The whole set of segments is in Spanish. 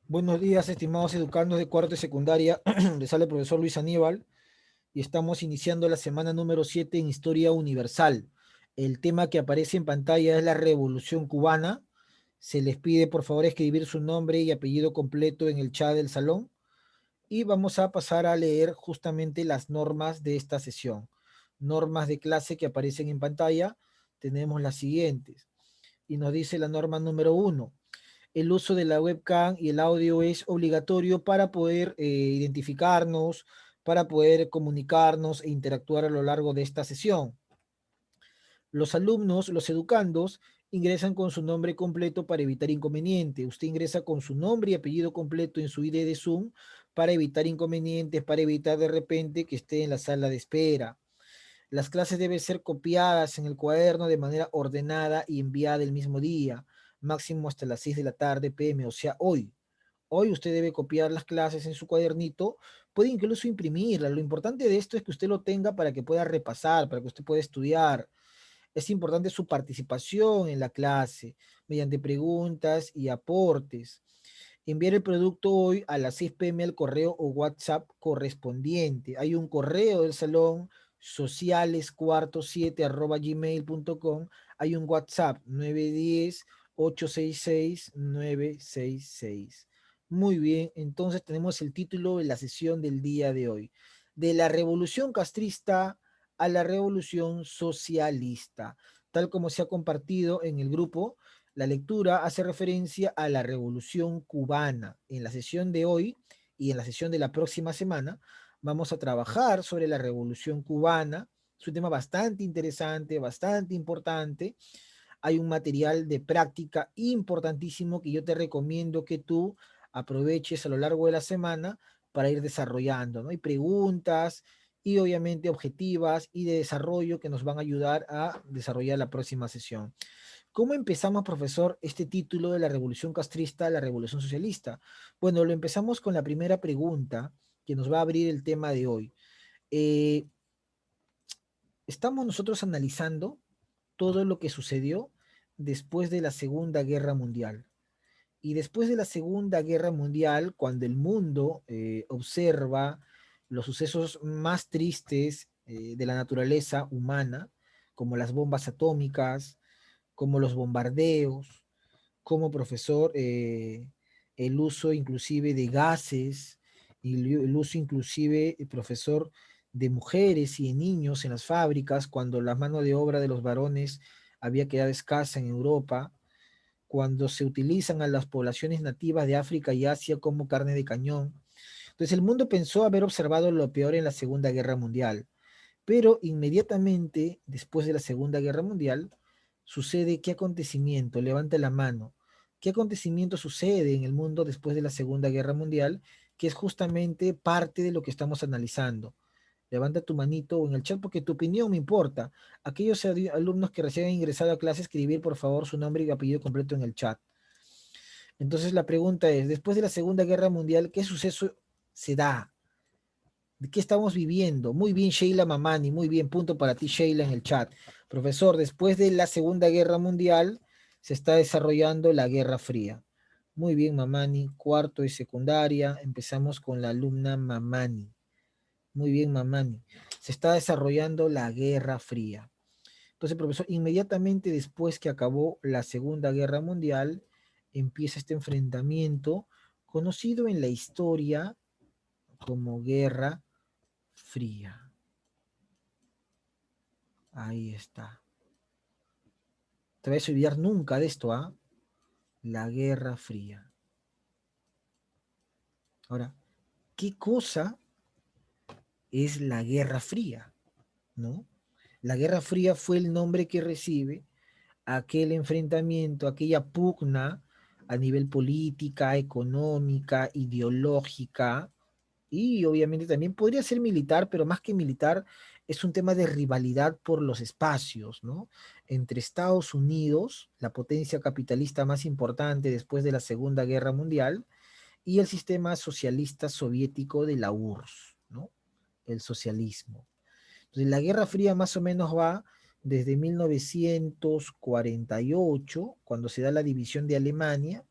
Buenos días, estimados educandos de cuarto de secundaria. Les habla el profesor Luis Aníbal y estamos iniciando la semana número 7 en Historia Universal. El tema que aparece en pantalla es la Revolución Cubana. Se les pide por favor escribir su nombre y apellido completo en el chat del salón y vamos a pasar a leer justamente las normas de esta sesión. Normas de clase que aparecen en pantalla. Tenemos las siguientes y nos dice la norma número 1: el uso de la webcam y el audio es obligatorio para poder identificarnos, para poder comunicarnos e interactuar a lo largo de esta sesión. Los alumnos, los educandos, ingresan con su nombre completo para evitar inconveniente. Usted ingresa con su nombre y apellido completo en su ID de Zoom para evitar inconvenientes, para evitar de repente que esté en la sala de espera. Las clases deben ser copiadas en el cuaderno de manera ordenada y enviada el mismo día, máximo hasta las 6 de la tarde PM, o sea, hoy. Hoy usted debe copiar las clases en su cuadernito, puede incluso imprimirlas. Lo importante de esto es que usted lo tenga para que pueda repasar, para que usted pueda estudiar. Es importante su participación en la clase, mediante preguntas y aportes. Enviar el producto hoy a las 6 p.m. al correo o WhatsApp correspondiente. Hay un correo del salón socialescuarto7@gmail.com. Hay un WhatsApp 910-866-966. Muy bien, entonces tenemos el título de la sesión del día de hoy. De la revolución castrista a la revolución socialista. Tal como se ha compartido en el grupo, la lectura hace referencia a la Revolución Cubana. En la sesión de hoy y en la sesión de la próxima semana vamos a trabajar sobre la Revolución Cubana. Es un tema bastante interesante, bastante importante. Hay un material de práctica importantísimo que yo te recomiendo que tú aproveches a lo largo de la semana para ir desarrollando, ¿no? Hay preguntas y obviamente objetivas y de desarrollo que nos van a ayudar a desarrollar la próxima sesión. ¿Cómo empezamos, profesor, este título de la Revolución Castrista a la Revolución Socialista? Bueno, lo empezamos con la primera pregunta que nos va a abrir el tema de hoy. Eh, Estamos nosotros analizando todo lo que sucedió después de la Segunda Guerra Mundial. Y después de la Segunda Guerra Mundial, cuando el mundo observa los sucesos más tristes de la naturaleza humana, como las bombas atómicas, como los bombardeos, como profesor, el uso inclusive de gases, y el uso inclusive, profesor, de mujeres y de niños en las fábricas, cuando la mano de obra de los varones había quedado escasa en Europa, cuando se utilizan a las poblaciones nativas de África y Asia como carne de cañón. Entonces el mundo pensó haber observado lo peor en la Segunda Guerra Mundial, pero inmediatamente después de la Segunda Guerra Mundial sucede qué acontecimiento, levanta la mano, qué acontecimiento sucede en el mundo después de la Segunda Guerra Mundial, que es justamente parte de lo que estamos analizando. Levanta tu manito en el chat porque tu opinión me importa. Aquellos alumnos que recién han ingresado a clase, escribir por favor su nombre y apellido completo en el chat. Entonces la pregunta es, después de la Segunda Guerra Mundial, ¿qué suceso se da? ¿De qué estamos viviendo? Muy bien, Sheila Mamani, muy bien, punto para ti, Sheila, en el chat. Profesor, después de la Segunda Guerra Mundial se está desarrollando la Guerra Fría. Muy bien, Mamani, cuarto de secundaria, empezamos con la alumna Mamani. Muy bien, Mamani. Se está desarrollando la Guerra Fría. Entonces, profesor, inmediatamente después que acabó la Segunda Guerra Mundial, empieza este enfrentamiento conocido en la historia como Guerra Fría. Ahí está. Te vas a olvidar nunca de esto, ¿ah? La Guerra Fría. Ahora, ¿qué cosa es la Guerra Fría? ¿No? La Guerra Fría fue el nombre que recibe aquel enfrentamiento, aquella pugna a nivel política, económica, ideológica, y obviamente también podría ser militar, pero más que militar es un tema de rivalidad por los espacios, ¿no? Entre Estados Unidos, la potencia capitalista más importante después de la Segunda Guerra Mundial, y el sistema socialista soviético de la URSS, ¿no? El socialismo. Entonces, la Guerra Fría más o menos va desde 1948, cuando se da la división de Alemania,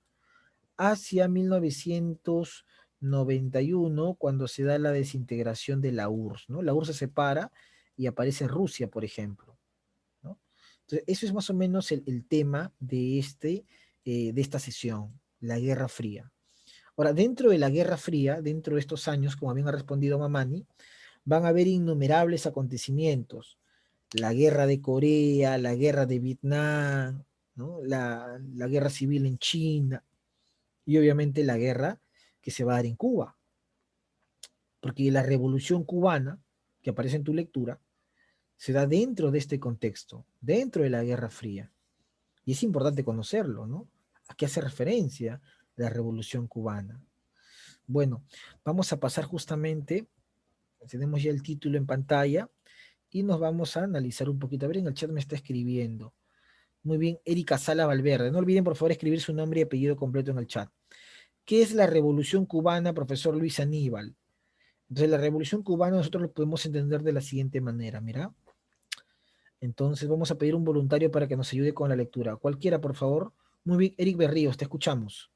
hacia 1991, cuando se da la desintegración de la URSS, ¿no? La URSS se separa y aparece Rusia, por ejemplo, ¿no? Entonces, eso es más o menos el tema de esta sesión, la Guerra Fría. Ahora, dentro de la Guerra Fría, dentro de estos años, como bien ha respondido Mamani, van a haber innumerables acontecimientos. La guerra de Corea, la guerra de Vietnam, ¿no? La guerra civil en China y obviamente la guerra que se va a dar en Cuba. Porque la revolución cubana, que aparece en tu lectura, se da dentro de este contexto, dentro de la Guerra Fría. Y es importante conocerlo, ¿no? ¿A qué hace referencia la revolución cubana? Bueno, vamos a pasar justamente, tenemos ya el título en pantalla, y nos vamos a analizar un poquito. A ver, en el chat me está escribiendo. Muy bien, Erika Sala Valverde. No olviden, por favor, escribir su nombre y apellido completo en el chat. ¿Qué es la Revolución Cubana, profesor Luis Aníbal? Entonces, la Revolución Cubana nosotros lo podemos entender de la siguiente manera, mira. Entonces, vamos a pedir un voluntario para que nos ayude con la lectura. Cualquiera, por favor. Muy bien, Eric Berríos, te escuchamos.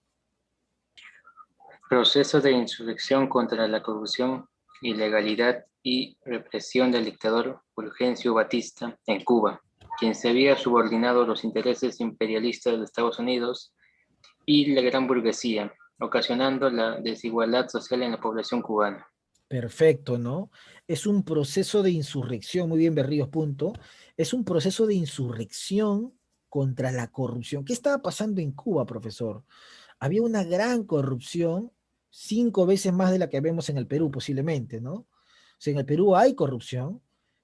Proceso de insurrección contra la corrupción, ilegalidad y represión del dictador Fulgencio Batista en Cuba, quien se había subordinado a los intereses imperialistas de Estados Unidos y la gran burguesía, ocasionando la desigualdad social en la población cubana. Perfecto, ¿no? Es un proceso de insurrección, muy bien, Berríos, punto. Es un proceso de insurrección contra la corrupción. ¿Qué estaba pasando en Cuba, profesor? Había una gran corrupción, 5 veces más de la que vemos en el Perú, posiblemente, ¿no? O sea, en el Perú hay corrupción,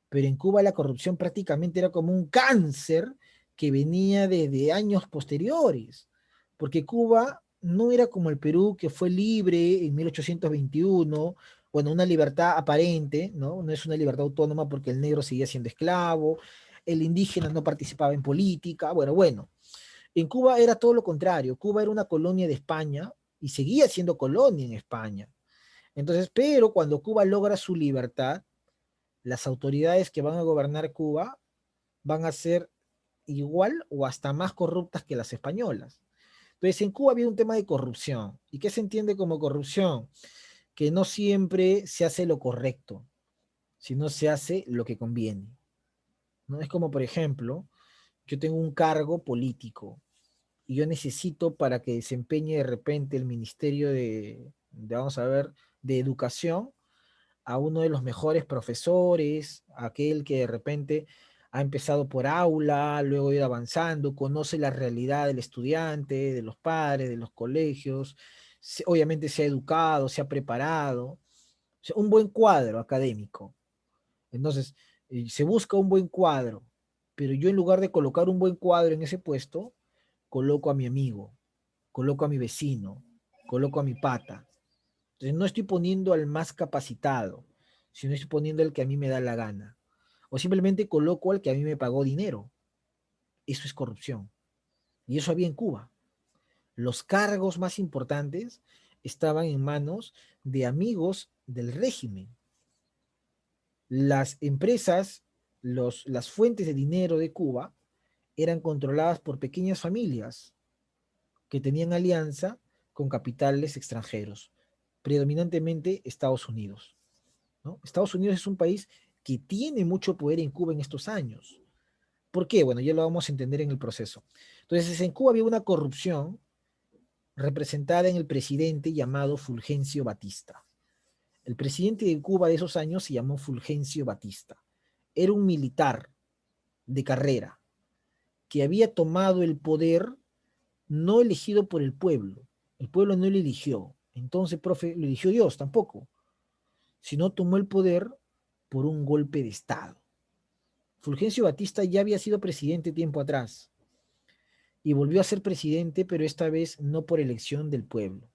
pero en Cuba la corrupción prácticamente era como un cáncer que venía desde años posteriores, porque Cuba no era como el Perú, que fue libre en 1821, bueno, una libertad aparente, ¿no? No es una libertad autónoma porque el negro seguía siendo esclavo, el indígena no participaba en política, bueno. En Cuba era todo lo contrario, Cuba era una colonia de España y seguía siendo colonia en España. Entonces, pero cuando Cuba logra su libertad, las autoridades que van a gobernar Cuba van a ser igual o hasta más corruptas que las españolas. Entonces, en Cuba había un tema de corrupción. ¿Y qué se entiende como corrupción? Que no siempre se hace lo correcto, sino se hace lo que conviene. ¿No? Es como, por ejemplo, yo tengo un cargo político y yo necesito para que desempeñe de repente el Ministerio vamos a ver, de Educación, a uno de los mejores profesores, aquel que de repente ha empezado por aula, luego ha ido avanzando, conoce la realidad del estudiante, de los padres, de los colegios, obviamente se ha educado, se ha preparado, o sea, un buen cuadro académico. Entonces, se busca un buen cuadro, pero yo en lugar de colocar un buen cuadro en ese puesto, coloco a mi amigo, coloco a mi vecino, coloco a mi pata. Entonces no estoy poniendo al más capacitado, sino estoy poniendo al que a mí me da la gana. O simplemente coloco al que a mí me pagó dinero. Eso es corrupción. Y eso había en Cuba. Los cargos más importantes estaban en manos de amigos del régimen. Las empresas, las fuentes de dinero de Cuba eran controladas por pequeñas familias que tenían alianza con capitales extranjeros, predominantemente Estados Unidos, ¿no? Estados Unidos es un país que tiene mucho poder en Cuba en estos años. ¿Por qué? Bueno, ya lo vamos a entender en el proceso. Entonces, en Cuba había una corrupción representada en el presidente llamado Fulgencio Batista. El presidente de Cuba de esos años se llamó Fulgencio Batista. Era un militar de carrera que había tomado el poder no elegido por el pueblo. El pueblo no lo eligió. Entonces, profe, lo eligió Dios tampoco, sino tomó el poder por un golpe de Estado. Fulgencio Batista ya había sido presidente tiempo atrás y volvió a ser presidente, pero esta vez no por elección del pueblo,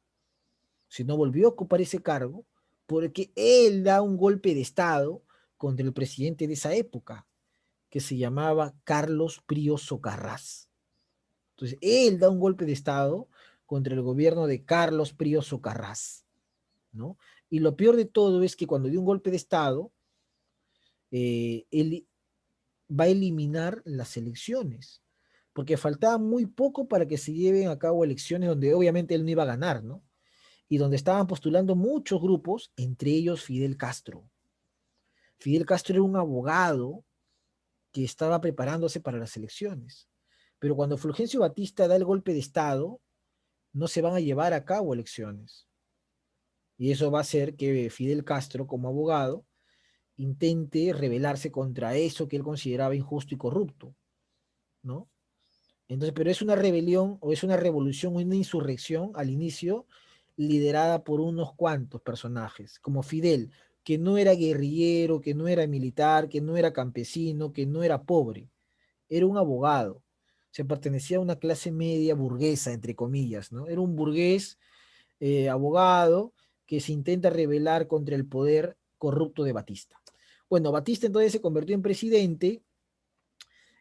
sino volvió a ocupar ese cargo porque él da un golpe de Estado contra el presidente de esa época, que se llamaba Carlos Prío Socarrás. Entonces, él da un golpe de Estado contra el gobierno de Carlos Prío Socarrás, ¿no? Y lo peor de todo es que cuando dio un golpe de Estado, él va a eliminar las elecciones, porque faltaba muy poco para que se lleven a cabo elecciones donde obviamente él no iba a ganar, ¿no? Y donde estaban postulando muchos grupos, entre ellos Fidel Castro. Fidel Castro era un abogado que estaba preparándose para las elecciones. Pero cuando Fulgencio Batista da el golpe de Estado, no se van a llevar a cabo elecciones. Y eso va a hacer que Fidel Castro, como abogado, intente rebelarse contra eso que él consideraba injusto y corrupto, ¿no? Entonces, pero es una rebelión o es una revolución, una insurrección al inicio liderada por unos cuantos personajes, como Fidel, que no era guerrillero, que no era militar, que no era campesino, que no era pobre, era un abogado, se pertenecía a una clase media burguesa, entre comillas, ¿no? Era un burgués abogado que se intenta rebelar contra el poder corrupto de Batista. Bueno, Batista entonces se convirtió en presidente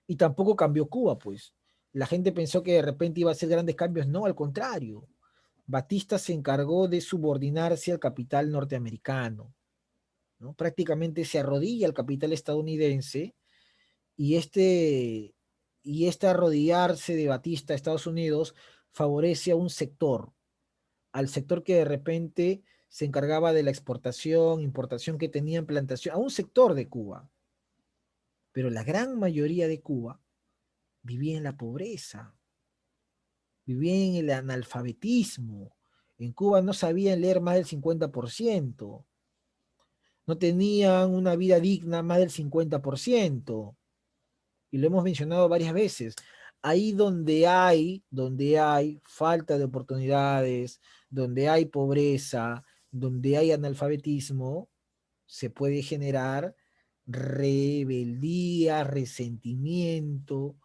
y tampoco cambió Cuba, pues. La gente pensó que de repente iba a hacer grandes cambios, no, al contrario. Batista se encargó de subordinarse al capital norteamericano, ¿no? Prácticamente se arrodilla al capital estadounidense y este arrodillarse de Batista a Estados Unidos favorece a un sector, al sector que de repente se encargaba de la exportación, importación que tenían plantación, a un sector de Cuba. Pero la gran mayoría de Cuba vivía en la pobreza, vivía en el analfabetismo. En Cuba no sabían leer más del 50%, no tenían una vida digna más del 50%, y lo hemos mencionado varias veces. Ahí donde hay falta de oportunidades, donde hay pobreza, donde hay analfabetismo, se puede generar rebeldía, resentimiento,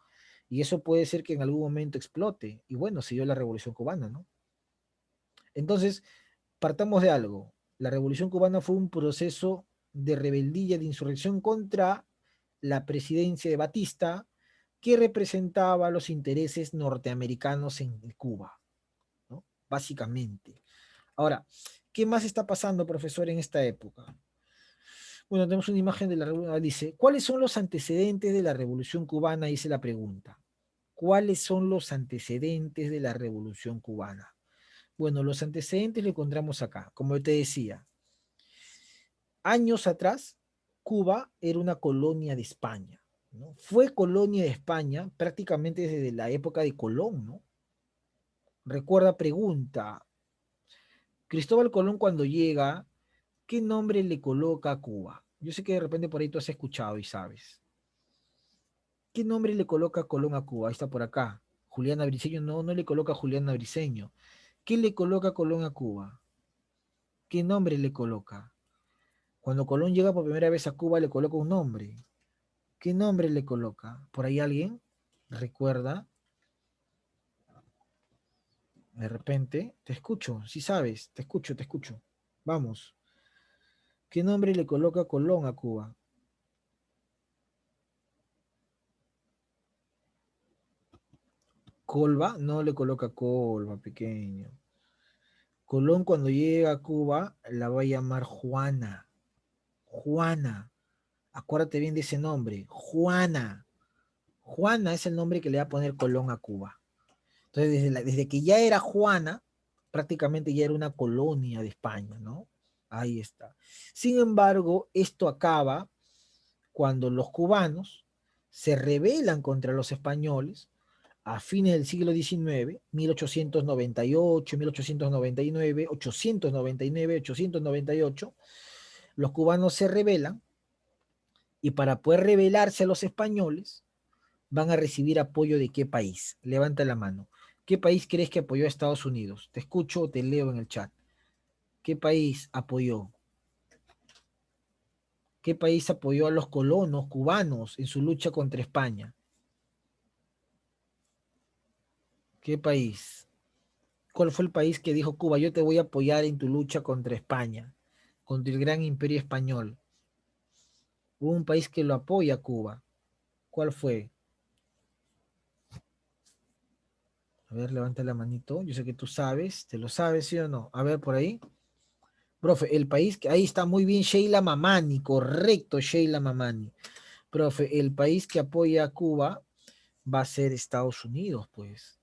y eso puede ser que en algún momento explote. Y bueno, se dio la Revolución Cubana, ¿no? Entonces, partamos de algo. La Revolución Cubana fue un proceso de rebeldía, de insurrección contra la presidencia de Batista, que representaba los intereses norteamericanos en Cuba, ¿no? Básicamente. Ahora, ¿qué más está pasando, profesor, en esta época? Bueno, tenemos una imagen de la revolución. Dice, ¿cuáles son los antecedentes de la Revolución Cubana? Hice la pregunta. ¿Cuáles son los antecedentes de la Revolución Cubana? Bueno, los antecedentes lo encontramos acá. Como yo te decía, años atrás, Cuba era una colonia de España, ¿no? Fue colonia de España prácticamente desde la época de Colón, ¿no? Recuerda, pregunta, Cristóbal Colón cuando llega, ¿qué nombre le coloca a Cuba? Yo sé que de repente por ahí tú has escuchado y sabes. ¿Qué nombre le coloca Colón a Cuba? Ahí está por acá. Juliana Briceño, no, no le coloca Juliana Briceño. ¿Qué le coloca Colón a Cuba? ¿Qué nombre le coloca? Cuando Colón llega por primera vez a Cuba le coloca un nombre. ¿Qué nombre le coloca? ¿Por ahí alguien recuerda? De repente, te escucho, si sabes, te escucho, te escucho. Vamos. ¿Qué nombre le coloca Colón a Cuba? ¿Colba? No le coloca Colba, pequeño. Colón cuando llega a Cuba la va a llamar Juana. Juana. Acuérdate bien de ese nombre. Juana. Juana es el nombre que le va a poner Colón a Cuba. Entonces, desde que ya era Juana, prácticamente ya era una colonia de España, ¿no? Ahí está. Sin embargo, esto acaba cuando los cubanos se rebelan contra los españoles a fines del siglo XIX, 1898, 1899, 899, 898, los cubanos se rebelan y para poder rebelarse a los españoles van a recibir apoyo de qué país. Levanta la mano. ¿Qué país crees que apoyó a Estados Unidos? Te escucho o te leo en el chat. ¿Qué país apoyó? ¿Qué país apoyó a los colonos cubanos en su lucha contra España? ¿Qué país? ¿Cuál fue el país que dijo Cuba, yo te voy a apoyar en tu lucha contra España, contra el gran imperio español? Hubo un país que lo apoya a Cuba. ¿Cuál fue? A ver, levanta la manito. Yo sé que tú sabes. ¿Te lo sabes, sí o no? A ver, por ahí. Profe, el país que ahí está muy bien, Sheila Mamani, correcto, Sheila Mamani. Profe, el país que apoya a Cuba va a ser Estados Unidos, pues.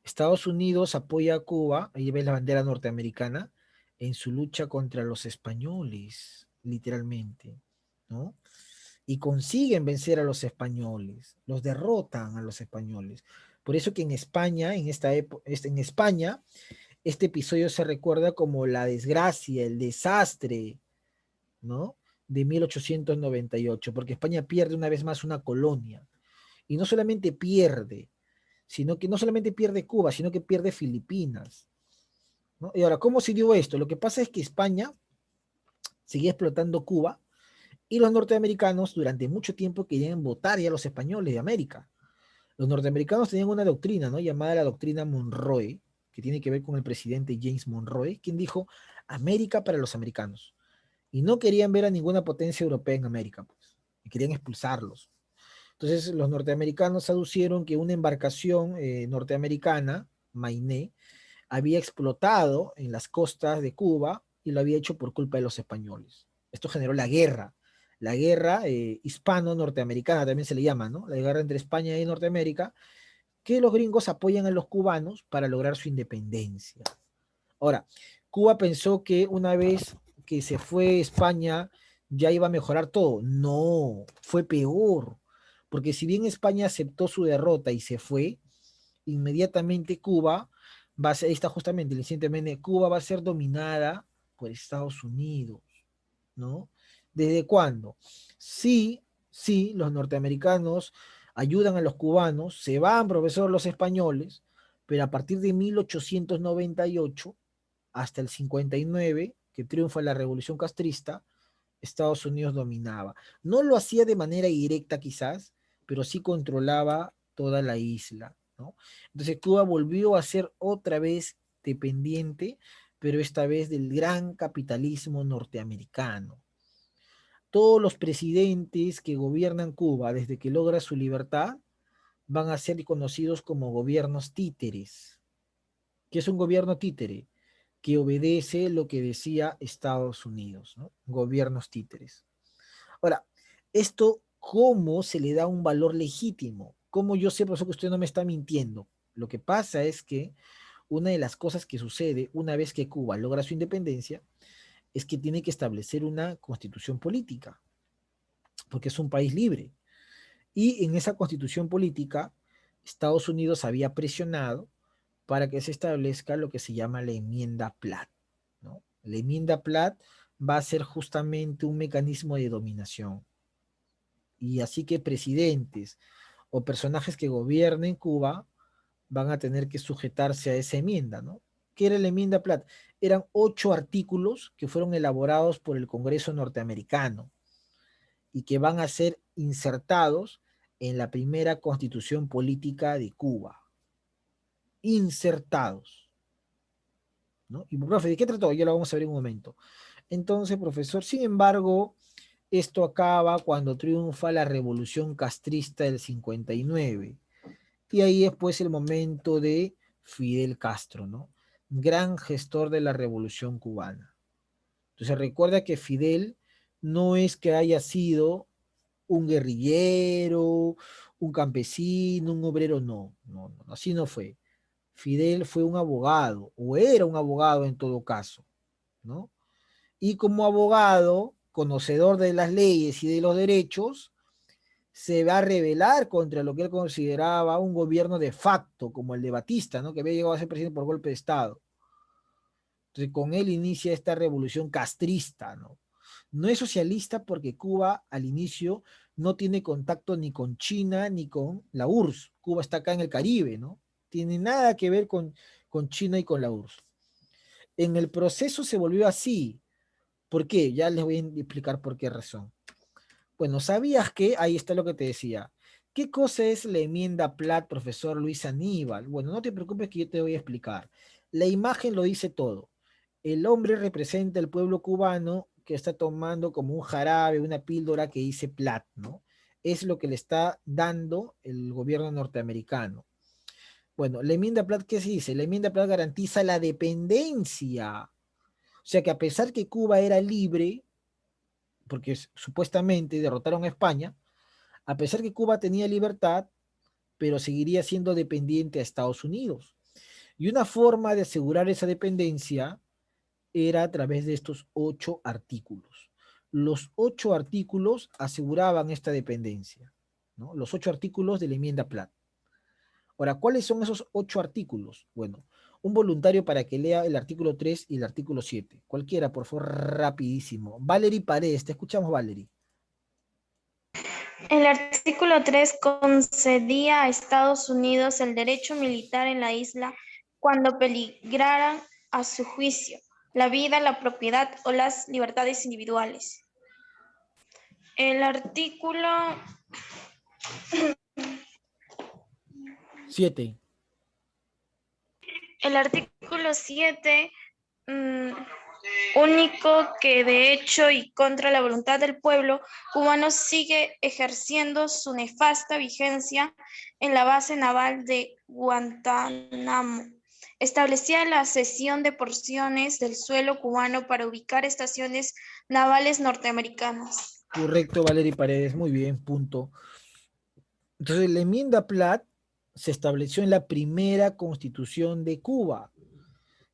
Estados Unidos apoya a Cuba, ahí ves la bandera norteamericana, en su lucha contra los españoles, literalmente, ¿no? Y consiguen vencer a los españoles, los derrotan a los españoles. Por eso que en España, en España, este episodio se recuerda como la desgracia, el desastre, ¿no? De 1898, porque España pierde una vez más una colonia. Y no solamente pierde, sino que no solamente pierde Cuba, sino que pierde Filipinas, ¿no? Y ahora, ¿cómo se dio esto? Lo que pasa es que España seguía explotando Cuba y los norteamericanos durante mucho tiempo querían votar ya a los españoles de América. Los norteamericanos tenían una doctrina, ¿no? Llamada la doctrina Monroe, que tiene que ver con el presidente James Monroe, quien dijo América para los americanos. Y no querían ver a ninguna potencia europea en América, pues, y querían expulsarlos. Entonces los norteamericanos aducieron que una embarcación norteamericana, Mainé, había explotado en las costas de Cuba y lo había hecho por culpa de los españoles. Esto generó la guerra hispano-norteamericana también se le llama, ¿no? La guerra entre España y Norteamérica, que los gringos apoyan a los cubanos para lograr su independencia. Ahora, Cuba pensó que una vez que se fue España ya iba a mejorar todo. No, fue peor, porque si bien España aceptó su derrota y se fue, inmediatamente Cuba va a ser, ahí está justamente el incidente Menem, Cuba va a ser dominada por Estados Unidos, ¿no? ¿Desde cuándo? Sí, sí, los norteamericanos ayudan a los cubanos, se van, profesor, los españoles, pero a partir de 1898 hasta el 59, que triunfa la revolución castrista, Estados Unidos dominaba. No lo hacía de manera directa quizás, pero sí controlaba toda la isla, ¿no? Entonces Cuba volvió a ser otra vez dependiente, pero esta vez del gran capitalismo norteamericano. Todos los presidentes que gobiernan Cuba desde que logra su libertad van a ser conocidos como gobiernos títeres. ¿Qué es un gobierno títere? Que obedece lo que decía Estados Unidos, ¿no? Gobiernos títeres. Ahora, esto, ¿cómo se le da un valor legítimo? ¿Cómo yo sé, profesor, que usted no me está mintiendo? Lo que pasa es que una de las cosas que sucede una vez que Cuba logra su independencia es que tiene que establecer una constitución política, porque es un país libre. Y en esa constitución política, Estados Unidos había presionado para que se establezca lo que se llama la enmienda Platt, ¿no? La enmienda Platt va a ser justamente un mecanismo de dominación. Y así que presidentes o personajes que gobiernen Cuba van a tener que sujetarse a esa enmienda, ¿no? ¿Qué era la enmienda Platt? Eran 8 artículos que fueron elaborados por el Congreso norteamericano y que van a ser insertados en la primera constitución política de Cuba. Insertados, ¿no? Y profe, ¿de qué trató? Ya lo vamos a ver en un momento. Entonces, profesor, sin embargo, esto acaba cuando triunfa la revolución castrista del 59. Y ahí es pues el momento de Fidel Castro, ¿no? Gran gestor de la revolución cubana. Entonces recuerda que Fidel no es que haya sido un guerrillero, un campesino, un obrero, no, no, no, así no fue. Fidel fue un abogado, o era un abogado en todo caso, ¿no? Y como abogado, conocedor de las leyes y de los derechos, se va a rebelar contra lo que él consideraba un gobierno de facto, como el de Batista, ¿no? Que había llegado a ser presidente por golpe de Estado. Entonces, con él inicia esta revolución castrista, ¿no? No es socialista porque Cuba al inicio no tiene contacto ni con China ni con la URSS. Cuba está acá en el Caribe, ¿no? Tiene nada que ver con China y con la URSS. En el proceso se volvió así. ¿Por qué? Ya les voy a explicar por qué razón. Bueno, ¿sabías que? Ahí está lo que te decía. ¿Qué cosa es la enmienda Platt, profesor Luis Aníbal? Bueno, no te preocupes que yo te voy a explicar. La imagen lo dice todo. El hombre representa el pueblo cubano que está tomando como un jarabe, una píldora que dice Platt, ¿no? Es lo que le está dando el gobierno norteamericano. Bueno, la enmienda Platt, ¿qué se dice? La enmienda Platt garantiza la dependencia. O sea que a pesar que Cuba era libre, porque supuestamente derrotaron a España, a pesar que Cuba tenía libertad, pero seguiría siendo dependiente a Estados Unidos. Y una forma de asegurar esa dependencia era a través de estos 8 artículos. Los 8 artículos aseguraban esta dependencia, ¿no? Los 8 artículos de la enmienda Platt. Ahora, ¿cuáles son esos 8 artículos? Bueno, un voluntario para que lea el artículo 3 y el artículo 7. Cualquiera, por favor, rapidísimo. Valerie Paredes, te escuchamos, Valerie. El artículo 3 concedía a Estados Unidos el derecho militar en la isla cuando peligraran, a su juicio, la vida, la propiedad o las libertades individuales. El artículo 7. El artículo 7, único que de hecho y contra la voluntad del pueblo cubano sigue ejerciendo su nefasta vigencia en la base naval de Guantánamo. Establecía la cesión de porciones del suelo cubano para ubicar estaciones navales norteamericanas. Correcto, Valerie Paredes, muy bien, punto. Entonces, la enmienda Platt se estableció en la primera constitución de Cuba.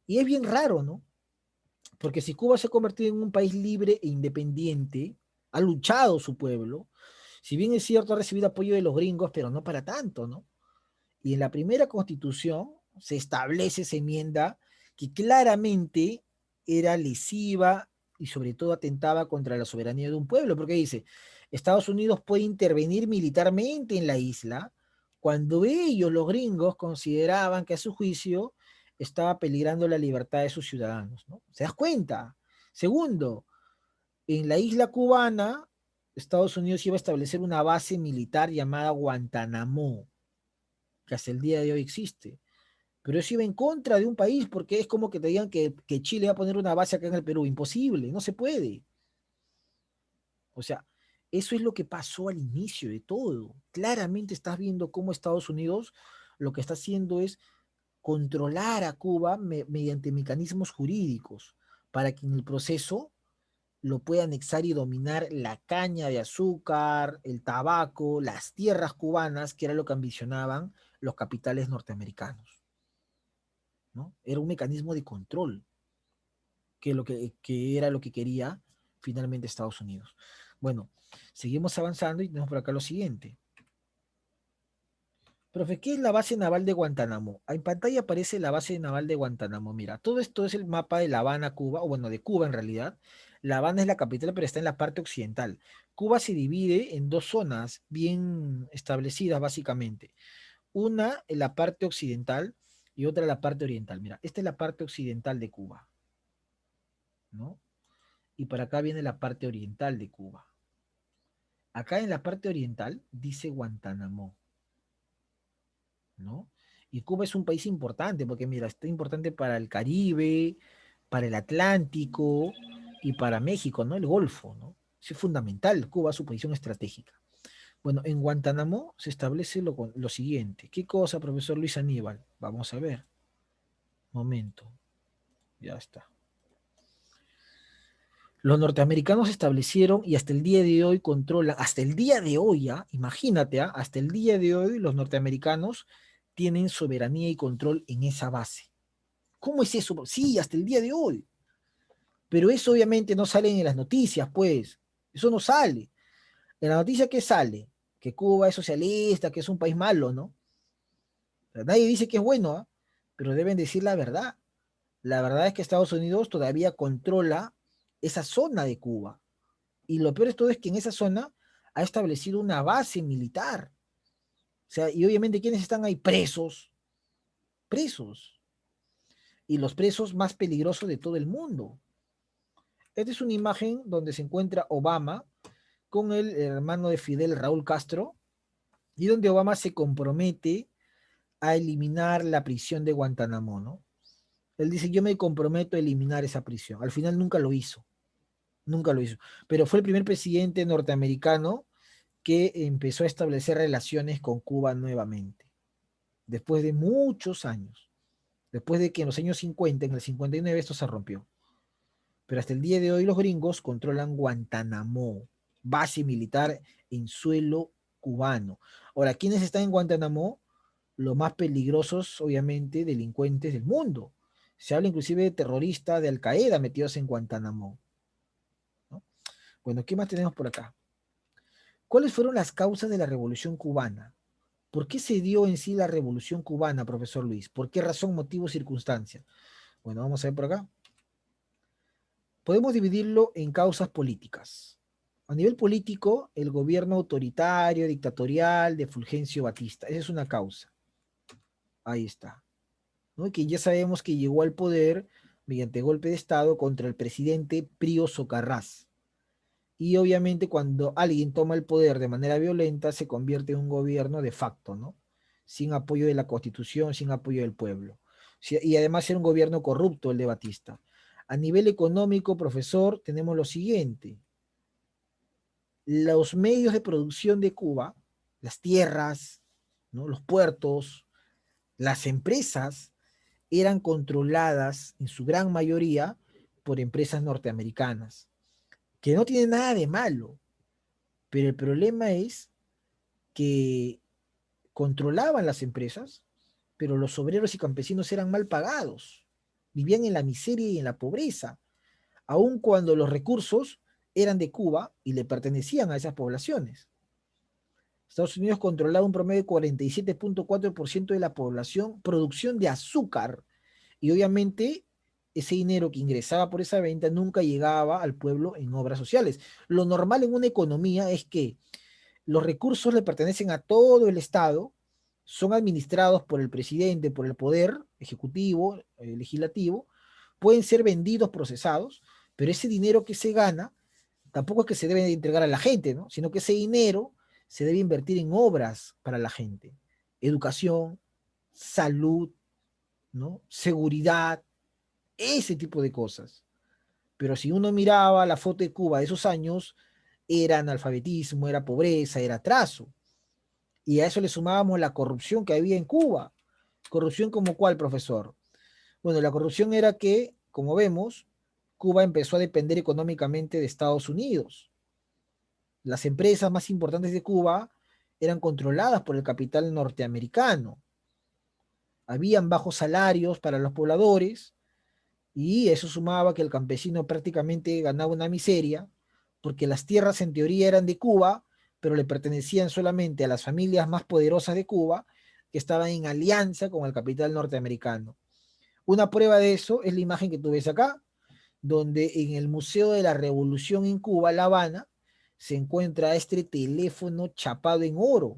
Y es bien raro, ¿no? Porque si Cuba se ha convertido en un país libre e independiente, ha luchado su pueblo, si bien es cierto, ha recibido apoyo de los gringos, pero no para tanto, ¿no? Y en la primera constitución se establece esa enmienda que claramente era lesiva y sobre todo atentaba contra la soberanía de un pueblo, porque dice, Estados Unidos puede intervenir militarmente en la isla cuando ellos, los gringos, consideraban que a su juicio estaba peligrando la libertad de sus ciudadanos, ¿no? ¿Se das cuenta? Segundo, en la isla cubana, Estados Unidos iba a establecer una base militar llamada Guantánamo, que hasta el día de hoy existe. Pero eso iba en contra de un país, porque es como que te digan que Chile va a poner una base acá en el Perú. Imposible, no se puede. O sea, eso es lo que pasó al inicio de todo. Claramente estás viendo cómo Estados Unidos lo que está haciendo es controlar a Cuba mediante mecanismos jurídicos para que en el proceso lo pueda anexar y dominar la caña de azúcar, el tabaco, las tierras cubanas, que era lo que ambicionaban los capitales norteamericanos, ¿no? Era un mecanismo de control, que era lo que quería finalmente Estados Unidos. Bueno, seguimos avanzando y tenemos por acá lo siguiente. Profe, ¿qué es la base naval de Guantánamo? En pantalla aparece la base naval de Guantánamo. Mira, todo esto es el mapa de La Habana, Cuba, o bueno, de Cuba en realidad. La Habana es la capital, pero está en la parte occidental. Cuba se divide en dos zonas bien establecidas, básicamente. Una en la parte occidental y otra en la parte oriental. Mira, esta es la parte occidental de Cuba, ¿no? Y para acá viene la parte oriental de Cuba. Acá en la parte oriental dice Guantánamo, ¿no? Y Cuba es un país importante, porque mira, está importante para el Caribe, para el Atlántico y para México, ¿no? El Golfo, ¿no? Es fundamental Cuba, su posición estratégica. Bueno, en Guantánamo se establece lo siguiente. ¿Qué cosa, profesor Luis Aníbal? Vamos a ver. Momento. Ya está. Los norteamericanos establecieron y hasta el día de hoy controlan, hasta el día de hoy, imagínate, hasta el día de hoy los norteamericanos tienen soberanía y control en esa base. ¿Cómo es eso? Sí, hasta el día de hoy. Pero eso obviamente no sale en las noticias, pues. Eso no sale. En la noticia, ¿qué sale? Que Cuba es socialista, que es un país malo, ¿no? Pero nadie dice que es bueno, pero deben decir la verdad. La verdad es que Estados Unidos todavía controla esa zona de Cuba. Y lo peor de todo es que en esa zona ha establecido una base militar. O sea, y obviamente, ¿quiénes están ahí? Presos. Presos. Y los presos más peligrosos de todo el mundo. Esta es una imagen donde se encuentra Obama con el hermano de Fidel, Raúl Castro, y donde Obama se compromete a eliminar la prisión de Guantánamo, ¿no? Él dice, yo me comprometo a eliminar esa prisión. Al final nunca lo hizo, nunca lo hizo. Pero fue el primer presidente norteamericano que empezó a establecer relaciones con Cuba nuevamente, después de muchos años, después de que en los años 50, en el 59, esto se rompió. Pero hasta el día de hoy los gringos controlan Guantánamo, base militar en suelo cubano. Ahora, ¿quiénes están en Guantánamo? Los más peligrosos, obviamente, delincuentes del mundo. Se habla inclusive de terroristas de Al Qaeda metidos en Guantánamo, ¿no? Bueno, ¿qué más tenemos por acá? ¿Cuáles fueron las causas de la Revolución Cubana? ¿Por qué se dio en sí la Revolución Cubana, profesor Luis? ¿Por qué razón, motivo, circunstancia? Bueno, vamos a ver por acá. Podemos dividirlo en causas políticas. A nivel político, el gobierno autoritario, dictatorial de Fulgencio Batista. Esa es una causa. Ahí está, ¿no? Y que ya sabemos que llegó al poder mediante golpe de Estado contra el presidente Pío Socarrás. Y obviamente cuando alguien toma el poder de manera violenta se convierte en un gobierno de facto, ¿no? Sin apoyo de la Constitución, sin apoyo del pueblo. Y además era un gobierno corrupto el de Batista. A nivel económico, profesor, tenemos lo siguiente. Los medios de producción de Cuba, las tierras, ¿no? Los puertos, las empresas, eran controladas en su gran mayoría por empresas norteamericanas, que no tiene nada de malo, pero el problema es que controlaban las empresas, pero los obreros y campesinos eran mal pagados, vivían en la miseria y en la pobreza, aun cuando los recursos eran de Cuba y le pertenecían a esas poblaciones. Estados Unidos controlaba un promedio de 47.4% de la población, producción de azúcar, y obviamente ese dinero que ingresaba por esa venta nunca llegaba al pueblo en obras sociales. Lo normal en una economía es que los recursos le pertenecen a todo el Estado, son administrados por el presidente, por el poder ejecutivo, legislativo, pueden ser vendidos, procesados, pero ese dinero que se gana tampoco es que se debe de entregar a la gente, ¿no? Sino que ese dinero se debe invertir en obras para la gente, educación, salud, ¿no? Seguridad, ese tipo de cosas. Pero si uno miraba la foto de Cuba de esos años, era analfabetismo, era pobreza, era atraso. Y a eso le sumábamos la corrupción que había en Cuba. ¿Corrupción como cuál, profesor? Bueno, la corrupción era que, como vemos, Cuba empezó a depender económicamente de Estados Unidos. Las empresas más importantes de Cuba eran controladas por el capital norteamericano. Habían bajos salarios para los pobladores y eso sumaba que el campesino prácticamente ganaba una miseria, porque las tierras en teoría eran de Cuba, pero le pertenecían solamente a las familias más poderosas de Cuba, que estaban en alianza con el capital norteamericano. Una prueba de eso es la imagen que tú ves acá, donde en el Museo de la Revolución en Cuba, La Habana, se encuentra este teléfono chapado en oro.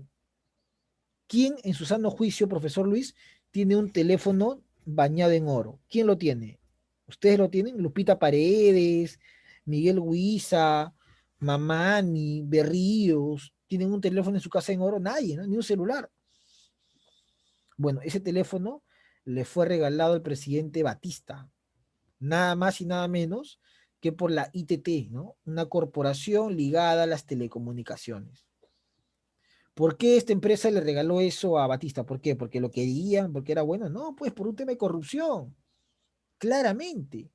¿Quién en su sano juicio, profesor Luis, tiene un teléfono bañado en oro? ¿Quién lo tiene? ¿Ustedes lo tienen? Lupita Paredes, Miguel Huiza, Mamani, Berríos, ¿tienen un teléfono en su casa en oro? Nadie, ¿no? Ni un celular. Bueno, ese teléfono le fue regalado al presidente Batista, nada más y nada menos que por la ITT, ¿no? Una corporación ligada a las telecomunicaciones. ¿Por qué esta empresa le regaló eso a Batista? ¿Por qué? ¿Porque lo querían? ¿Porque era bueno? No, pues por un tema de corrupción, claramente.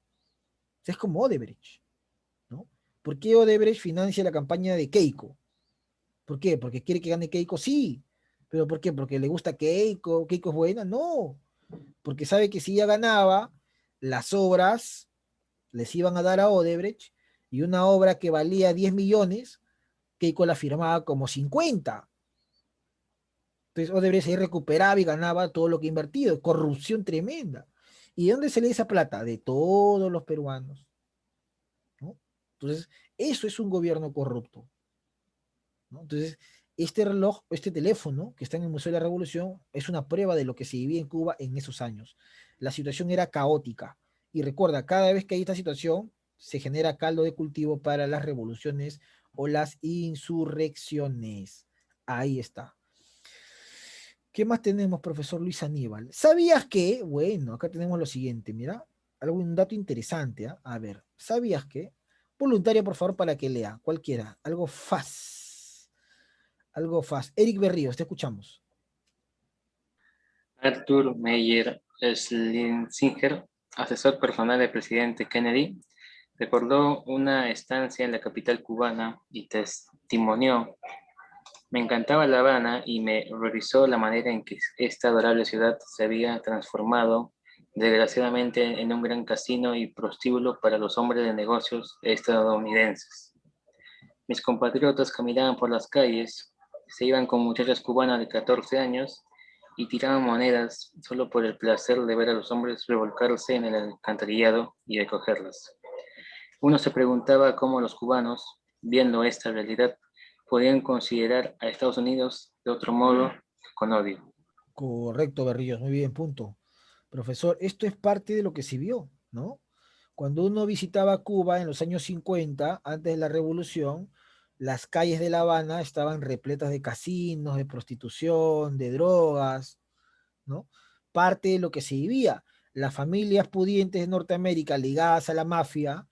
O sea, es como Odebrecht, ¿no? ¿Por qué Odebrecht financia la campaña de Keiko? ¿Por qué? ¿Porque quiere que gane Keiko? Sí. ¿Pero por qué? ¿Porque le gusta Keiko? ¿Keiko es buena? No. Porque sabe que si ella ganaba, las obras les iban a dar a Odebrecht y una obra que valía 10 millones, Keiko la firmaba como 50. Entonces Odebrecht ahí recuperaba y ganaba todo lo que ha invertido. Corrupción tremenda. ¿Y de dónde se le esa plata? De todos los peruanos, ¿no? Entonces, eso es un gobierno corrupto, ¿no? Entonces, este reloj, este teléfono que está en el Museo de la Revolución es una prueba de lo que se vivía en Cuba en esos años. La situación era caótica. Y recuerda, cada vez que hay esta situación, se genera caldo de cultivo para las revoluciones o las insurrecciones. Ahí está. ¿Qué más tenemos, profesor Luis Aníbal? ¿Sabías que? Bueno, acá tenemos lo siguiente, mira, algún dato interesante, ¿eh? A ver, ¿sabías que? Voluntario, por favor, para que lea, cualquiera, algo fácil, algo fácil. Eric Berríos, te escuchamos. Arthur Meyer Schlesinger, asesor personal del presidente Kennedy, recordó una estancia en la capital cubana y testimonió Me encantaba La Habana y me horrorizó la manera en que esta adorable ciudad se había transformado, desgraciadamente, en un gran casino y prostíbulo para los hombres de negocios estadounidenses. Mis compatriotas caminaban por las calles, se iban con muchachas cubanas de 14 años y tiraban monedas solo por el placer de ver a los hombres revolcarse en el alcantarillado y recogerlas. Uno se preguntaba cómo los cubanos, viendo esta realidad, podían considerar a Estados Unidos de otro modo que con odio. Correcto, Berríos, muy bien, punto. Profesor, esto es parte de lo que se vio, ¿no? Cuando uno visitaba Cuba en los años 50, antes de la revolución, las calles de La Habana estaban repletas de casinos, de prostitución, de drogas, ¿no? Parte de lo que se vivía. Las familias pudientes de Norteamérica ligadas a la mafia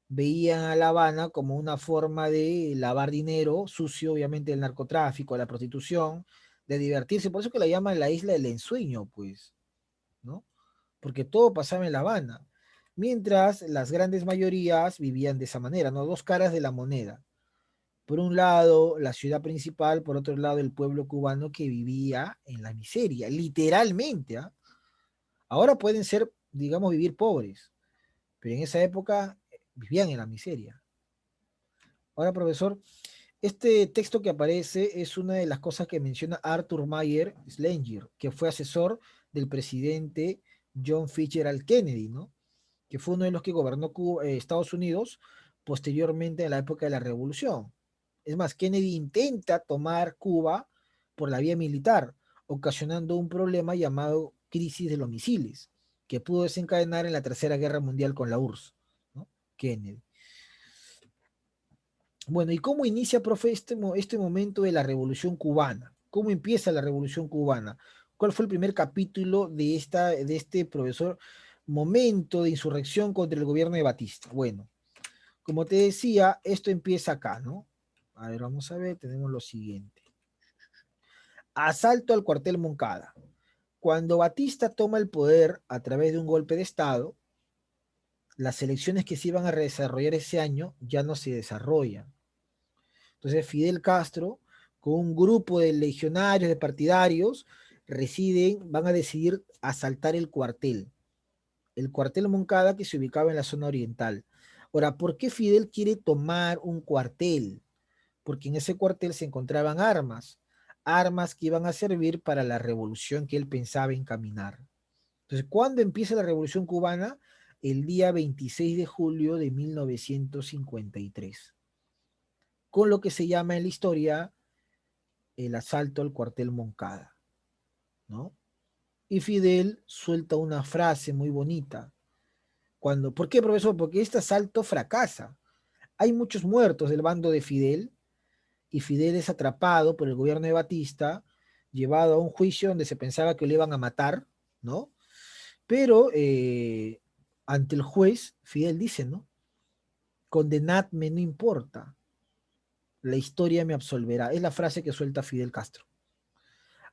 veían a La Habana como una forma de lavar dinero, sucio obviamente del narcotráfico, la prostitución, de divertirse. Por eso que la llaman la isla del ensueño, pues, ¿no? Porque todo pasaba en La Habana. Mientras las grandes mayorías vivían de esa manera, ¿no? Dos caras de la moneda. Por un lado, la ciudad principal, por otro lado, el pueblo cubano que vivía en la miseria, literalmente, ¿ah? Ahora pueden ser, digamos, vivir pobres, pero en esa época vivían en la miseria. Ahora, profesor, este texto que aparece es una de las cosas que menciona Arthur Mayer Schlesinger, que fue asesor del presidente John Fitzgerald Kennedy, ¿no? Que fue uno de los que gobernó Estados Unidos posteriormente a la época de la Revolución. Es más, Kennedy intenta tomar Cuba por la vía militar, ocasionando un problema llamado crisis de los misiles, que pudo desencadenar en la Tercera Guerra Mundial con la URSS, ¿no? Kennedy. Bueno, ¿y cómo inicia, profe, este momento de la Revolución Cubana? ¿Cómo empieza la Revolución Cubana? ¿Cuál fue el primer capítulo de este profesor momento de insurrección contra el gobierno de Batista? Bueno, como te decía, esto empieza acá, ¿no? A ver, vamos a ver, tenemos lo siguiente. Asalto al cuartel Moncada. Cuando Batista toma el poder a través de un golpe de Estado, las elecciones que se iban a desarrollar ese año ya no se desarrollan. Entonces Fidel Castro, con un grupo de legionarios, de partidarios, van a decidir asaltar el cuartel Moncada que se ubicaba en la zona oriental. Ahora, ¿por qué Fidel quiere tomar un cuartel? Porque en ese cuartel se encontraban armas que iban a servir para la revolución que él pensaba encaminar. Entonces, ¿cuándo empieza la revolución cubana? El día 26 de julio de 1953, con lo que se llama en la historia el asalto al cuartel Moncada, ¿no? Y Fidel suelta una frase muy bonita. ¿Por qué, profesor? Porque este asalto fracasa. Hay muchos muertos del bando de Fidel y Fidel es atrapado por el gobierno de Batista, llevado a un juicio donde se pensaba que lo iban a matar, ¿no? Pero ante el juez, Fidel dice, ¿no? Condenadme, no importa, la historia me absolverá. Es la frase que suelta Fidel Castro.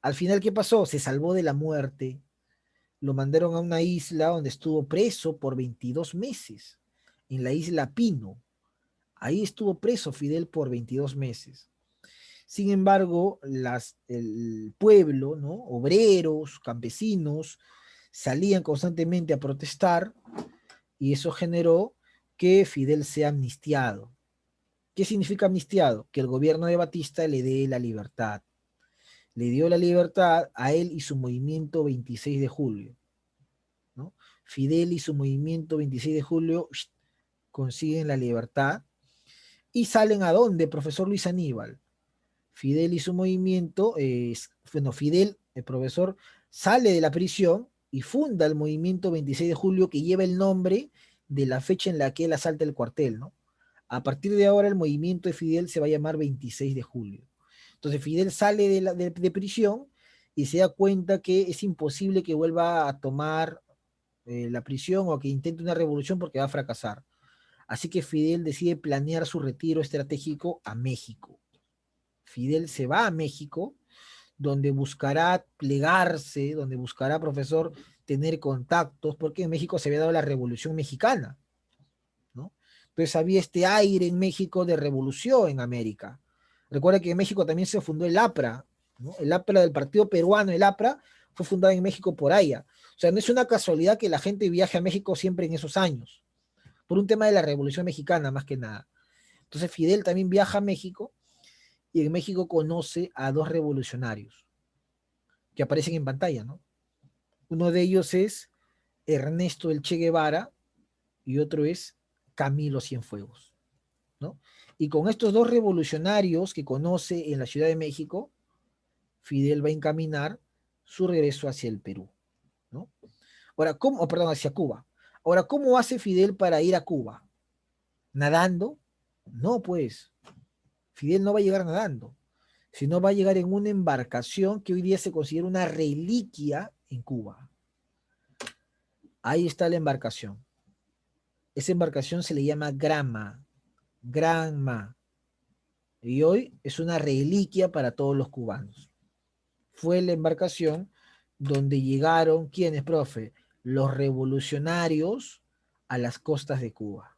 Al final, ¿qué pasó? Se salvó de la muerte, lo mandaron a una isla donde estuvo preso por 22 meses, en la isla Pino. Ahí estuvo preso Fidel por 22 meses. Sin embargo, el pueblo, ¿no? Obreros, campesinos, salían constantemente a protestar y eso generó que Fidel sea amnistiado. ¿Qué significa amnistiado? Que el gobierno de Batista le dé la libertad. Le dio la libertad a él y su movimiento 26 de julio, ¿no? Fidel y su movimiento 26 de julio consiguen la libertad y salen a dónde, profesor Luis Aníbal. Fidel y su movimiento, bueno, Fidel, el profesor, sale de la prisión y funda el movimiento 26 de julio que lleva el nombre de la fecha en la que él asalta el cuartel, ¿no? A partir de ahora el movimiento de Fidel se va a llamar 26 de julio. Entonces Fidel sale de prisión y se da cuenta que es imposible que vuelva a tomar la prisión o que intente una revolución porque va a fracasar. Así que Fidel decide planear su retiro estratégico a México. Fidel se va a México, donde buscará plegarse, donde buscará, profesor, tener contactos, porque en México se había dado la Revolución Mexicana, ¿no? Entonces había este aire en México de revolución en América. Recuerda que en México también se fundó el APRA, ¿no? El APRA del Partido Peruano, el APRA, fue fundado en México por Haya. O sea, no es una casualidad que la gente viaje a México siempre en esos años, por un tema de la Revolución Mexicana, más que nada. Entonces Fidel también viaja a México y en México conoce a dos revolucionarios que aparecen en pantalla, ¿no? Uno de ellos es Ernesto el Che Guevara y otro es Camilo Cienfuegos, ¿no? Y con estos dos revolucionarios que conoce en la Ciudad de México, Fidel va a encaminar su regreso hacia el Perú, ¿no? Ahora, ¿cómo? Oh, perdón, hacia Cuba. Ahora, ¿cómo hace Fidel para ir a Cuba? ¿Nadando? No, pues, Fidel no va a llegar nadando, sino va a llegar en una embarcación que hoy día se considera una reliquia en Cuba. Ahí está la embarcación. Esa embarcación se le llama Granma, y hoy es una reliquia para todos los cubanos. Fue la embarcación donde llegaron, ¿quiénes, profe? Los revolucionarios a las costas de Cuba.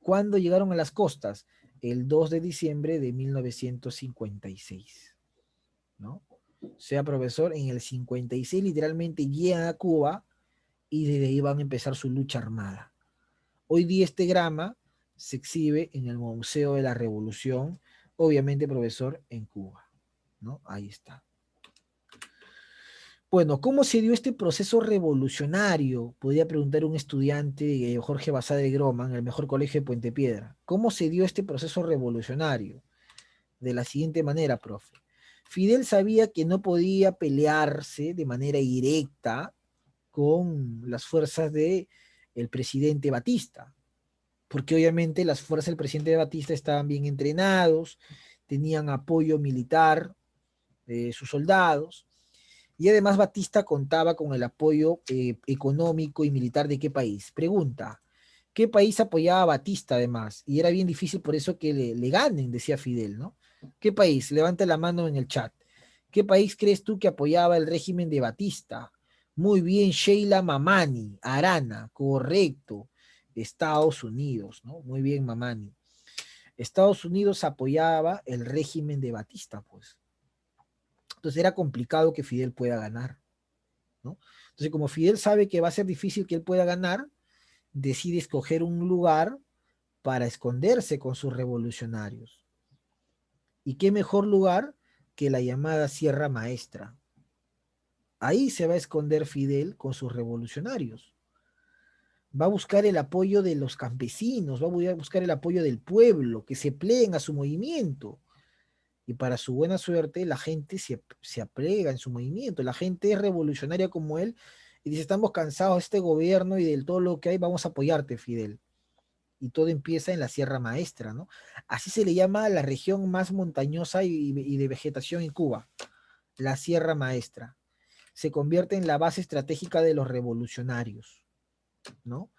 ¿Cuándo llegaron a las costas? El 2 de diciembre de 1956, ¿no? O sea, profesor, en el 56 literalmente llegan a Cuba y desde ahí van a empezar su lucha armada. Hoy día este grama se exhibe en el Museo de la Revolución, obviamente, profesor, en Cuba, ¿no? Ahí está. Bueno, ¿cómo se dio este proceso revolucionario? Podría preguntar un estudiante de Jorge Basadre Groman, el mejor colegio de Puente Piedra. ¿Cómo se dio este proceso revolucionario? De la siguiente manera, profe. Fidel sabía que no podía pelearse de manera directa con las fuerzas del presidente Batista, porque obviamente las fuerzas del presidente Batista estaban bien entrenados, tenían apoyo militar de sus soldados, y además Batista contaba con el apoyo económico y militar de qué país. Pregunta, ¿qué país apoyaba a Batista además? Y era bien difícil por eso que le ganen, decía Fidel, ¿no? ¿Qué país? Levanta la mano en el chat. ¿Qué país crees tú que apoyaba el régimen de Batista? Muy bien, Sheila Mamani, Arana, correcto. Estados Unidos, ¿no? Muy bien, Mamani. Estados Unidos apoyaba el régimen de Batista, pues. Entonces era complicado que Fidel pueda ganar, ¿no? Entonces, como Fidel sabe que va a ser difícil que él pueda ganar, decide escoger un lugar para esconderse con sus revolucionarios. ¿Y qué mejor lugar que la llamada Sierra Maestra? Ahí se va a esconder Fidel con sus revolucionarios. Va a buscar el apoyo de los campesinos, va a buscar el apoyo del pueblo, que se pleguen a su movimiento. Y para su buena suerte, la gente se aplega en su movimiento. La gente es revolucionaria como él y dice, estamos cansados de este gobierno y de todo lo que hay, vamos a apoyarte, Fidel. Y todo empieza en la Sierra Maestra, ¿no? Así se le llama a la región más montañosa y de vegetación en Cuba, la Sierra Maestra. Se convierte en la base estratégica de los revolucionarios, ¿no?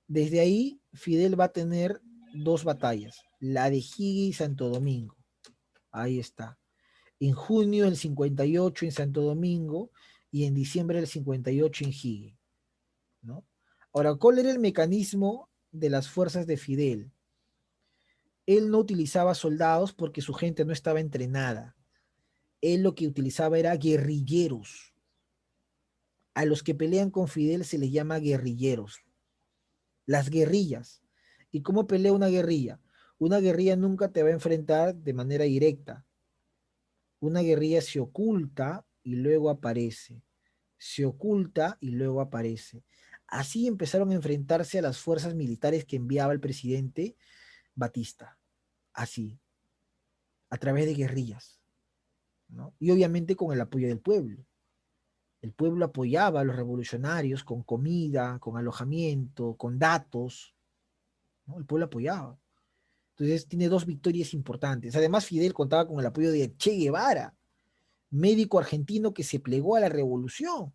Desde ahí, Fidel va a tener dos batallas, la de Higue y Santo Domingo. Ahí está. En junio del 58 en Santo Domingo y en diciembre del 58 en Higue, ¿no? Ahora, ¿cuál era el mecanismo de las fuerzas de Fidel? Él no utilizaba soldados porque su gente no estaba entrenada. Él lo que utilizaba era guerrilleros. A los que pelean con Fidel se les llama guerrilleros. Las guerrillas. ¿Y cómo pelea una guerrilla? Una guerrilla nunca te va a enfrentar de manera directa. Una guerrilla se oculta y luego aparece. Se oculta y luego aparece. Así empezaron a enfrentarse a las fuerzas militares que enviaba el presidente Batista. Así, a través de guerrillas, ¿no? Y obviamente con el apoyo del pueblo. El pueblo apoyaba a los revolucionarios con comida, con alojamiento, con datos, ¿no? El pueblo apoyaba. Entonces tiene dos victorias importantes. Además, Fidel contaba con el apoyo de Che Guevara, médico argentino que se plegó a la revolución,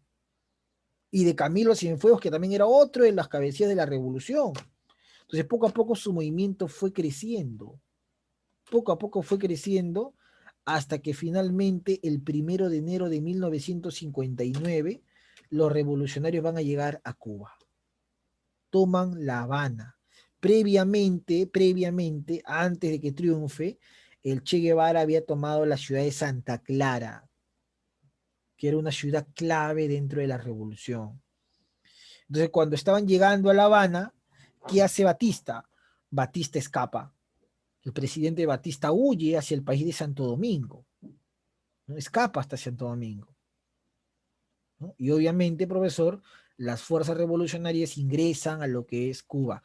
y de Camilo Cienfuegos, que también era otro de las cabecillas de la revolución. Entonces, poco a poco su movimiento fue creciendo. Poco a poco fue creciendo hasta que finalmente el 1 de enero de 1959 los revolucionarios van a llegar a Cuba. Toman La Habana. Previamente, antes de que triunfe, el Che Guevara había tomado la ciudad de Santa Clara, que era una ciudad clave dentro de la revolución. Entonces, cuando estaban llegando a La Habana, ¿qué hace Batista? Batista escapa. El presidente Batista huye hacia el país de Santo Domingo, ¿no? Escapa hasta Santo Domingo, ¿no? Y obviamente, profesor, las fuerzas revolucionarias ingresan a lo que es Cuba.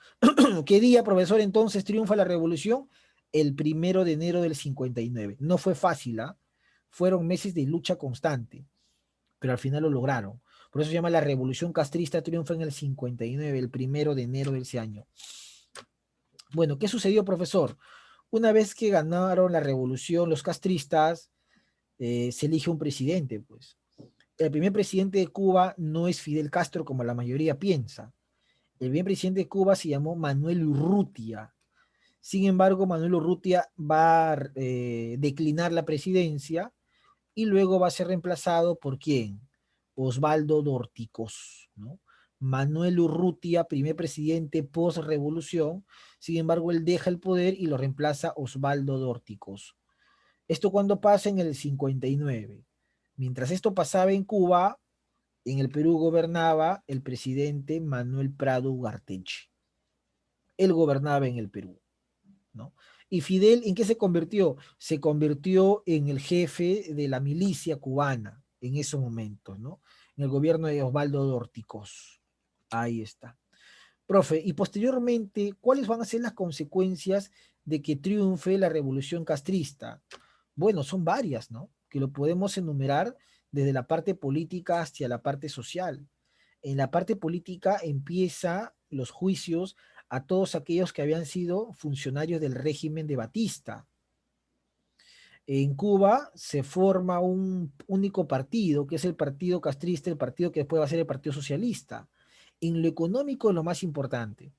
¿Qué día, profesor, entonces triunfa la revolución? El 1 de enero del 59. No fue fácil, ¿ah? Fueron meses de lucha constante, pero al final lo lograron. Por eso se llama la revolución castrista, triunfa en el 59, el 1 de enero de ese año. Bueno, ¿qué sucedió, profesor? Una vez que ganaron la revolución los castristas, se elige un presidente, pues. El primer presidente de Cuba no es Fidel Castro como la mayoría piensa. El primer presidente de Cuba se llamó Manuel Urrutia. Sin embargo, Manuel Urrutia va a declinar la presidencia y luego va a ser reemplazado por ¿quién? Osvaldo Dorticós, ¿no? Manuel Urrutia, primer presidente post-revolución, sin embargo, él deja el poder y lo reemplaza Osvaldo Dorticós. Esto cuando pasa en el 59. Mientras esto pasaba en Cuba, en el Perú gobernaba el presidente Manuel Prado Ugarteche. Él gobernaba en el Perú, ¿no? ¿Y Fidel en qué se convirtió? Se convirtió en el jefe de la milicia cubana en esos momentos, ¿no? En el gobierno de Osvaldo Dorticós. Ahí está. Profe, y posteriormente, ¿cuáles van a ser las consecuencias de que triunfe la revolución castrista? Bueno, son varias, ¿no? Que lo podemos enumerar desde la parte política hacia la parte social. En la parte política empieza los juicios a todos aquellos que habían sido funcionarios del régimen de Batista. En Cuba se forma un único partido, que es el Partido Castrista, el partido que después va a ser el Partido Socialista. En lo económico es lo más importante.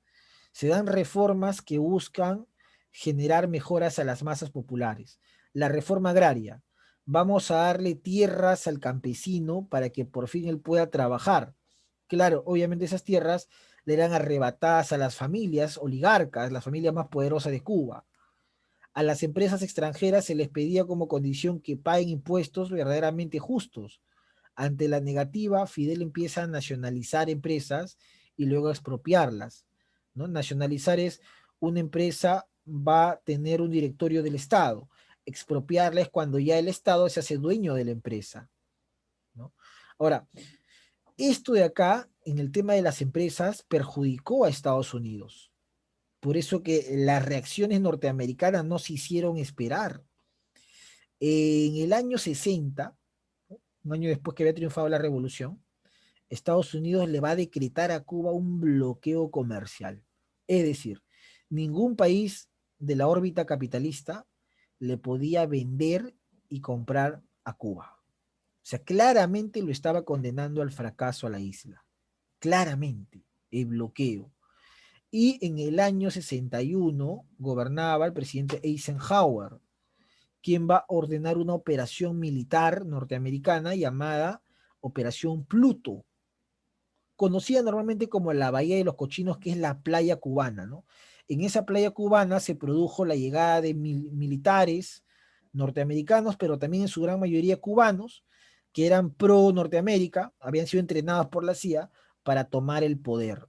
Se dan reformas que buscan generar mejoras a las masas populares. La reforma agraria. Vamos a darle tierras al campesino para que por fin él pueda trabajar. Claro, obviamente esas tierras le eran arrebatadas a las familias oligarcas, las familias más poderosas de Cuba. A las empresas extranjeras se les pedía como condición que paguen impuestos verdaderamente justos. Ante la negativa, Fidel empieza a nacionalizar empresas y luego a expropiarlas, ¿no? Nacionalizar es una empresa va a tener un directorio del Estado. Expropiarla es cuando ya el Estado se hace dueño de la empresa, ¿no? Ahora, esto de acá, en el tema de las empresas, perjudicó a Estados Unidos. Por eso que las reacciones norteamericanas no se hicieron esperar. En el año 60, un año después que había triunfado la revolución, Estados Unidos le va a decretar a Cuba un bloqueo comercial. Es decir, ningún país de la órbita capitalista le podía vender y comprar a Cuba. O sea, claramente lo estaba condenando al fracaso a la isla. Claramente, el bloqueo. Y en el año 61 gobernaba el presidente Eisenhower, quien va a ordenar una operación militar norteamericana llamada Operación Pluto, conocida normalmente como la Bahía de los Cochinos, que es la playa cubana, ¿no? En esa playa cubana se produjo la llegada de militares norteamericanos, pero también en su gran mayoría cubanos, que eran pro Norteamérica, habían sido entrenados por la CIA para tomar el poder.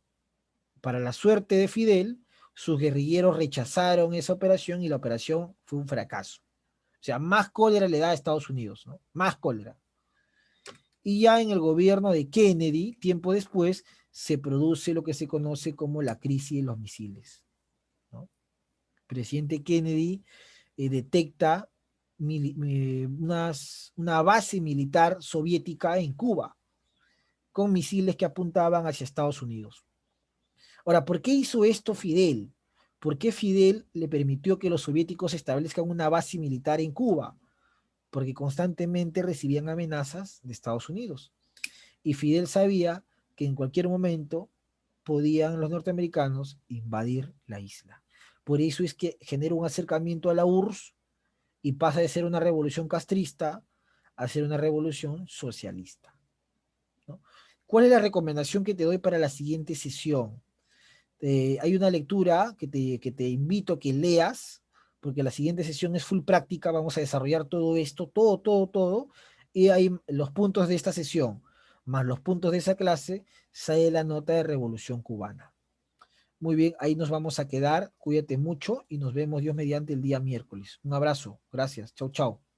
Para la suerte de Fidel, sus guerrilleros rechazaron esa operación y la operación fue un fracaso. O sea, más cólera le da a Estados Unidos, ¿no? Más cólera. Y ya en el gobierno de Kennedy, tiempo después, se produce lo que se conoce como la crisis de los misiles, ¿no? El presidente Kennedy detecta una base militar soviética en Cuba, con misiles que apuntaban hacia Estados Unidos. Ahora, ¿por qué hizo esto Fidel? ¿Por qué Fidel le permitió que los soviéticos establezcan una base militar en Cuba? Porque constantemente recibían amenazas de Estados Unidos. Y Fidel sabía que en cualquier momento podían los norteamericanos invadir la isla. Por eso es que genera un acercamiento a la URSS y pasa de ser una revolución castrista a ser una revolución socialista, ¿no? ¿Cuál es la recomendación que te doy para la siguiente sesión? Hay una lectura que te invito a que leas porque la siguiente sesión es full práctica, vamos a desarrollar todo esto, todo, y ahí los puntos de esta sesión, más los puntos de esa clase, sale la nota de Revolución Cubana. Muy bien, ahí nos vamos a quedar, cuídate mucho y nos vemos Dios mediante el día miércoles. Un abrazo, gracias, chau, chau.